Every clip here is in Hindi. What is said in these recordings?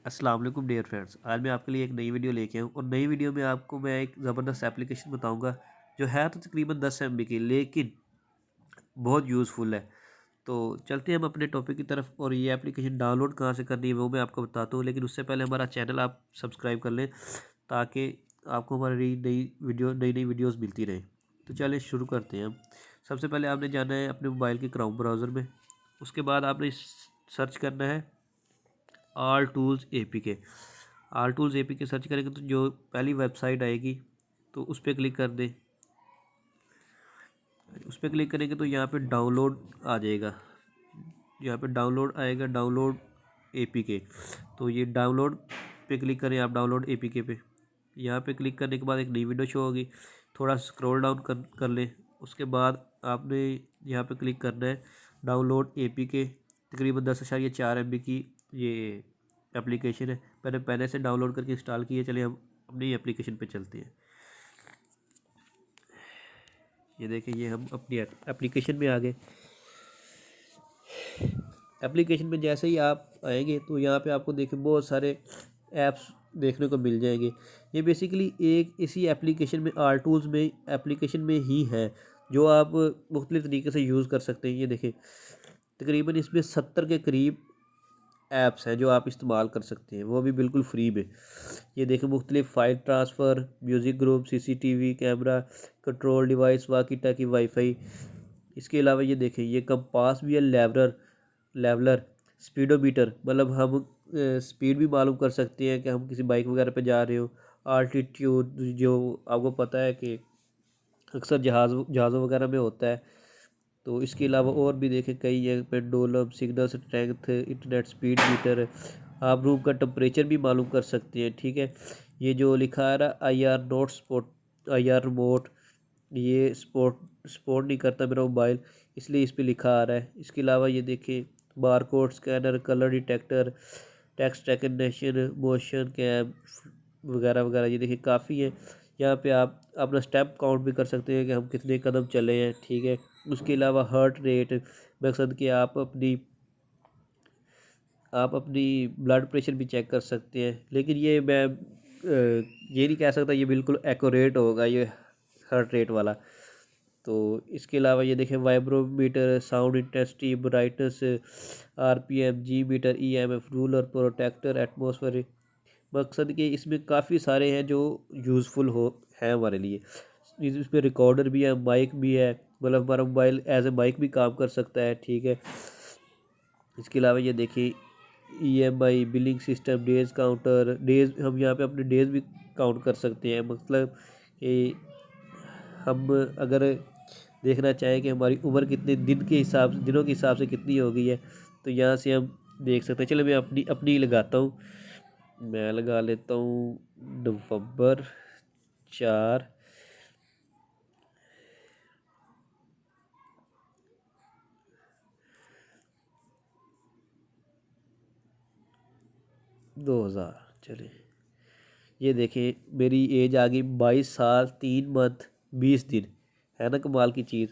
अस्सलाम वालेकुम डियर फ्रेंड्स। आज मैं आपके लिए एक नई वीडियो लेके आया हूँ और नई वीडियो में आपको मैं एक ज़बरदस्त एप्लीकेशन बताऊंगा जो है तो तकरीबन 10 MB की, लेकिन बहुत यूज़फुल है। तो चलते हैं हम अपने टॉपिक की तरफ और ये एप्लीकेशन डाउनलोड कहाँ से करनी है वो मैं आपको बताता हूँ, लेकिन उससे पहले हमारा चैनल आप सब्सक्राइब कर लें ताकि आपको हमारी नई नई वीडियोज़ मिलती रहे। तो चलिए शुरू करते हैं हम। सबसे पहले आपने जाना है अपने मोबाइल के क्रोम ब्राउज़र में। उसके बाद आपने सर्च करना है all tools APK। All tools APK search करेंगे तो जो पहली वेबसाइट आएगी तो उस पर क्लिक कर दें। उस पर क्लिक करेंगे तो यहाँ पे डाउनलोड आ जाएगा। यहाँ पे डाउनलोड आएगा, डाउनलोड APK। तो ये डाउनलोड पे क्लिक करें आप, डाउनलोड APK पे। यहाँ पे क्लिक करने के बाद एक नई विंडो शो होगी। थोड़ा स्क्रॉल डाउन कर लें। उसके बाद आपने यहाँ पे क्लिक करना है डाउनलोड APK। तकरीबन 10.4 MB की ये एप्लीकेशन है। मैंने पहले से डाउनलोड करके इंस्टॉल की है। चलिए हम अपनी एप्लीकेशन पे चलते हैं। ये देखें, ये हम अपनी एप्लीकेशन में आ गए। एप्लीकेशन में जैसे ही आप आएंगे तो यहाँ पे आपको देखें बहुत सारे ऐप्स देखने को मिल जाएंगे। ये बेसिकली एक इसी एप्लीकेशन में ऑल टूल्स में एप्लीकेशन में ही है जो आप मुख्तलिफ तरीके से यूज़ कर सकते हैं। ये देखें, तकरीबन इसमें 70 के करीब ऐप्स हैं जो आप इस्तेमाल कर सकते हैं, वो भी बिल्कुल फ्री में। ये देखें, मुख्तलिफ file transfer, music group, CCTV camera, control device, walkie talkie, wifi. इसके अलावा ये देखें, ये कंपास भी है, लेवलर, स्पीडोमीटर, मतलब हम स्पीड भी मालूम कर सकते हैं कि हम किसी बाइक वगैरह पे जा रहे हो। आल्टीट्यूड, जो आपको पता है कि अक्सर जहाज़ों वगैरह में होता है। तो इसके अलावा और भी देखें कई है, pendulum, signal strength, internet speed metre. आप रूम का टेम्परेचर भी मालूम कर सकते हैं। ठीक है, ये जो लिखा है ना IR note sport, IR remote, ये सपोर्ट नहीं करता मेरा मोबाइल, इसलिए इस पर लिखा आ रहा है। इसके अलावा ये देखें, barcode scanner, colour detector, text recognition, motion cam वगैरह वगैरह। ये देखिए काफ़ी है। यहाँ पे आप अपना स्टेप काउंट भी कर सकते हैं कि हम कितने कदम चले हैं। ठीक है, उसके अलावा हार्ट रेट, मकसद कि आप अपनी ब्लड प्रेशर भी चेक कर सकते हैं। लेकिन ये मैं ये नहीं कह सकता ये बिल्कुल एक्यूरेट होगा ये हार्ट रेट वाला। तो इसके अलावा ये देखें, vibrometer, sound intensity, brightness, RPM, G meter, EMF, ruler, protractor, atmosphere. मकसद कि इसमें काफ़ी सारे हैं जो यूज़फुल हो हैं हमारे लिए। इसमें रिकॉर्डर भी है, माइक भी है, मतलब हमारा मोबाइल एज ए माइक भी काम कर सकता है। ठीक है, इसके अलावा ये देखिए, EMI, billing system, days counter, days हम यहाँ पे अपने डेज भी काउंट कर सकते हैं। मतलब कि हम अगर देखना चाहें कि हमारी उम्र कितने दिनों के हिसाब से कितनी हो गई है तो यहाँ से हम देख सकते हैं। चलो मैं अपनी अपनी ही लगाता हूँ। मैं लगा लेता हूँ नवंबर 4, 2000। चलिए, ये देखें मेरी एज आ गई 22 साल 3 मंथ 20 दिन। है ना कमाल की चीज़।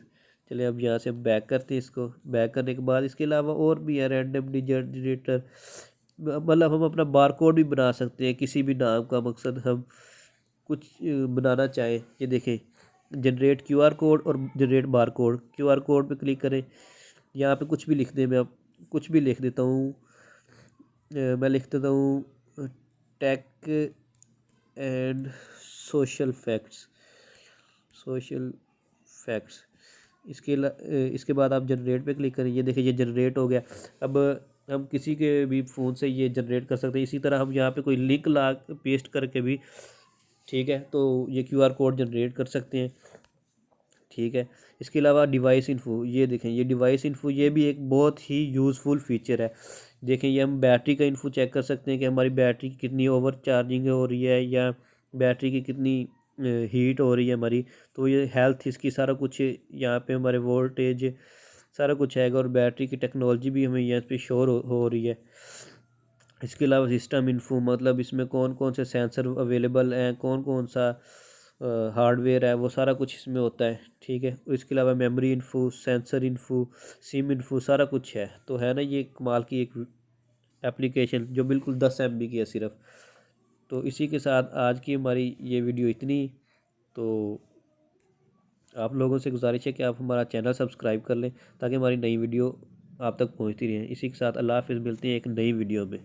चलिए अब यहाँ से हम बैक करते हैं। इसको बैक करने के बाद इसके अलावा और भी है, रैंडम जनरेटर, मतलब हम अपना बारकोड भी बना सकते हैं किसी भी नाम का। मकसद हम कुछ बनाना चाहें। ये देखें, जनरेट QR कोड और जनरेट बारकोड। QR कोड पे क्लिक करें, यहाँ पे कुछ भी लिख दें। मैं अब कुछ भी लिख देता हूँ। मैं लिख देता हूँ tech and social facts, social facts. इसके बाद आप जनरेट पे क्लिक करें। ये देखिए, ये जनरेट हो गया। अब हम किसी के भी फ़ोन से ये जनरेट कर सकते हैं। इसी तरह हम यहाँ पे कोई लिंक ला पेस्ट करके भी, ठीक है, तो ये QR कोड जनरेट कर सकते हैं। ठीक है, इसके अलावा डिवाइस इन्फो, ये देखें, ये डिवाइस इन्फो ये भी एक बहुत ही यूज़फुल फीचर है। देखें, ये हम बैटरी का इन्फो चेक कर सकते हैं कि हमारी बैटरी कितनी ओवर चार्जिंग हो रही है या बैटरी की कितनी हीट हो रही है हमारी। तो ये हेल्थ इसकी सारा कुछ यहाँ पे हमारे वोल्टेज सारा कुछ आएगा और बैटरी की टेक्नोलॉजी भी हमें यहाँ पे शोर हो रही है। इसके अलावा सिस्टम इन्फो, मतलब इसमें कौन कौन से सेंसर अवेलेबल हैं, कौन कौन सा हार्डवेयर है, वो सारा कुछ इसमें होता है। ठीक है, इसके अलावा memory info, sensor info, SIM info, सारा कुछ है। तो है ना ये कमाल की एक एप्लीकेशन जो बिल्कुल 10 MB की है सिर्फ। तो इसी के साथ आज की हमारी ये वीडियो इतनी। तो आप लोगों से गुजारिश है कि आप हमारा चैनल सब्सक्राइब कर लें ताकि हमारी नई वीडियो आप तक पहुंचती रहे। इसी के साथ अल्लाह हाफिज़, मिलते हैं एक नई वीडियो में।